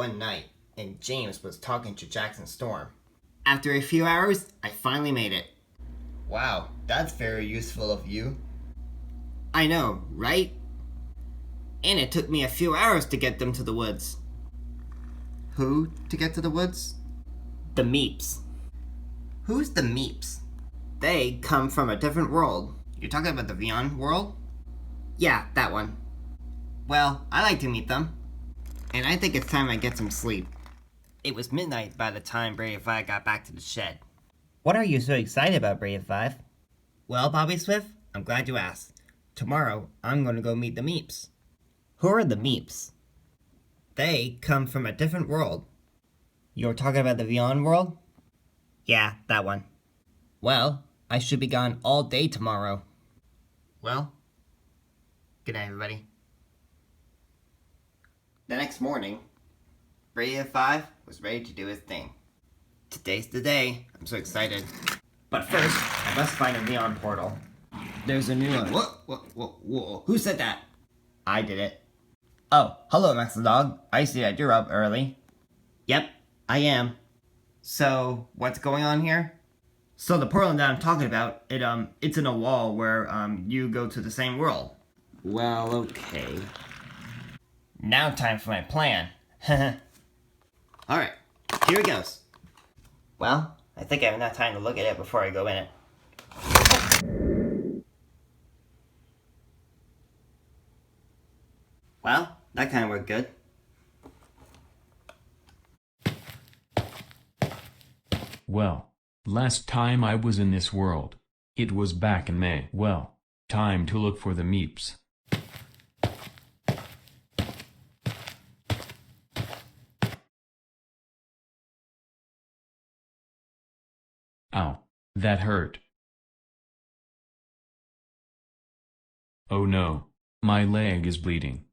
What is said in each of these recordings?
one night, and James was talking to Jackson Storm. After a few hours, I finally made it. Wow, that's very useful of you. I know, right? And it took me a few hours to get them to the woods. Who to get to the woods? The Meeps. Who's the Meeps? They come from a different world. You're talking about the Beyond world? Yeah, that one. Well, I like to meet them. And I think it's time I get some sleep. It was midnight by the time Brady 5 got back to the shed. What are you so excited about, Brady 5? Well, Bobby Swift, I'm glad you asked. Tomorrow, I'm going to go meet the Meeps. Who are the Meeps? They come from a different world. You're talking about the Beyond world? Yeah, that one. Well, I should be gone all day tomorrow. Well, good night, everybody. The next morning, Brady 5 was ready to do his thing. Today's the day. I'm so excited. But first, I must find a neon portal. There's a new one. Whoa. Who said that? I did it. Oh, hello, Max the dog. I see that you're up early. Yep, I am. So, what's going on here? So the portal that I'm talking about, it's in a wall where, you go to the same world. Well, okay. Now time for my plan. Alright, here it goes. Well, I think I have enough time to look at it before I go in it. Well, that kind of worked good. Well, last time I was in this world, it was back in May. Well, time to look for the Meeps. Ow, that hurt. Oh no, my leg is bleeding.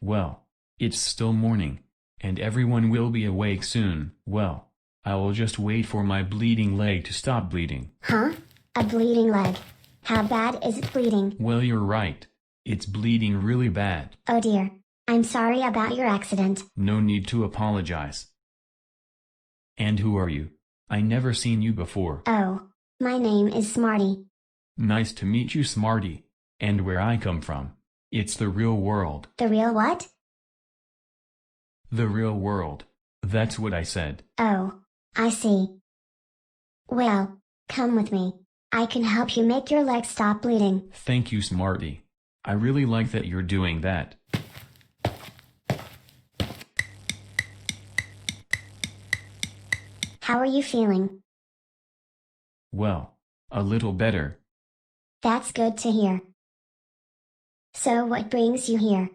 Well, it's still morning, and everyone will be awake soon. Well, I will just wait for my bleeding leg to stop bleeding. Huh? A bleeding leg? How bad is it bleeding? Well, you're right. It's bleeding really bad. Oh dear. I'm sorry about your accident. No need to apologize. And who are you? I never seen you before. Oh, my name is Smarty. Nice to meet you, Smarty. And where I come from, it's the real world. The real what? The real world. That's what I said. Oh, I see. Well, come with me. I can help you make your leg stop bleeding. Thank you, Smarty. I really like that you're doing that. How are you feeling? Well, a little better. That's good to hear. So what brings you here?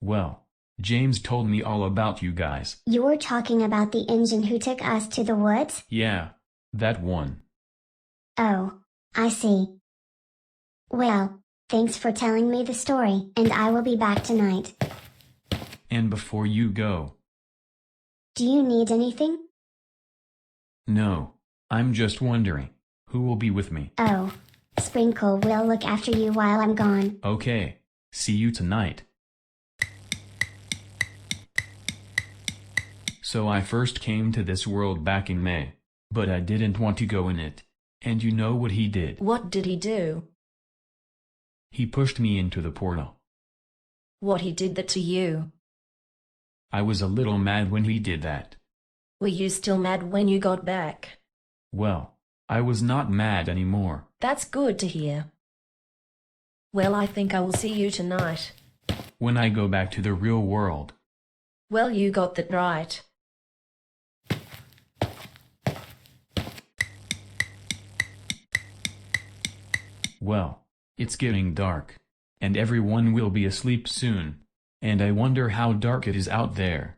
Well, James told me all about you guys. You were talking about the engine who took us to the woods? Yeah, that one. Oh, I see. Well, thanks for telling me the story, and I will be back tonight. And before you go. Do you need anything? No, I'm just wondering, who will be with me? Oh, Sprinkle will look after you while I'm gone. Okay, see you tonight. So I first came to this world back in May, but I didn't want to go in it. And you know what he did? What did he do? He pushed me into the portal. What he did that to you? I was a little mad when he did that. Were you still mad when you got back? Well, I was not mad anymore. That's good to hear. Well, I think I will see you tonight. When I go back to the real world. Well, you got that right. Well, it's getting dark, and everyone will be asleep soon, and I wonder how dark it is out there.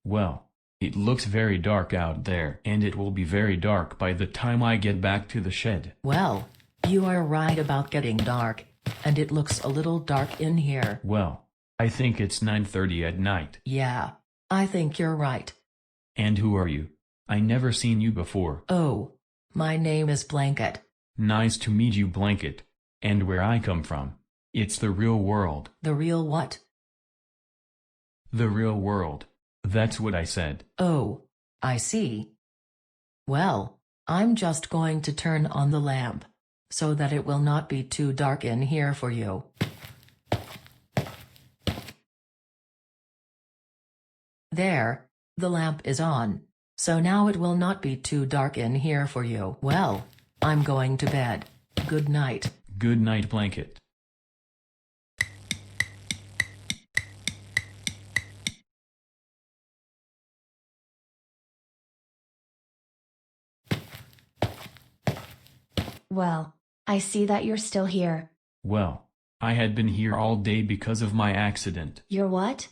Well, it looks very dark out there, and it will be very dark by the time I get back to the shed. Well, you are right about getting dark, and it looks a little dark in here. Well, I think it's 9:30 at night. Yeah, I think you're right. And who are you? I never seen you before. Oh, My name is Blanket. Nice to meet you, Blanket. And where I come from, it's the real world. The real what? The real world. That's what I said. Oh, I see. Well, I'm just going to turn on the lamp, so that it will not be too dark in here for you. There, the lamp is on, so now it will not be too dark in here for you. Well, I'm going to bed. Good night. Good night, Blanket. Well, I see that you're still here. Well, I had been here all day because of my accident. Your what?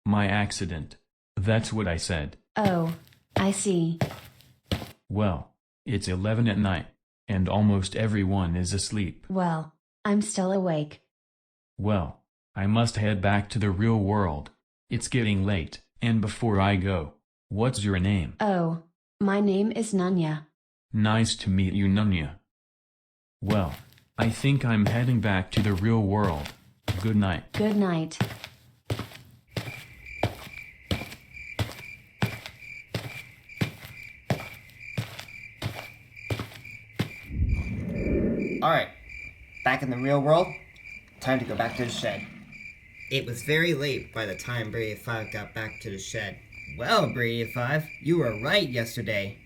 My accident. That's what I said. Oh, I see. Well, it's 11 at night, and almost everyone is asleep. Well, I'm still awake. Well, I must head back to the real world. It's getting late, and before I go, what's your name? Oh, my name is Nunya. Nice to meet you, Nunya. Well, I think I'm heading back to the real world. Good night. Good night. Alright, back in the real world, time to go back to the shed. It was very late by the time Brady 5 got back to the shed. Well, Brady 5, you were right yesterday.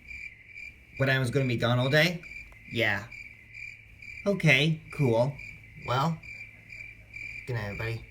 When I was going to be gone all day? Yeah. Okay, cool. Well, good night, everybody.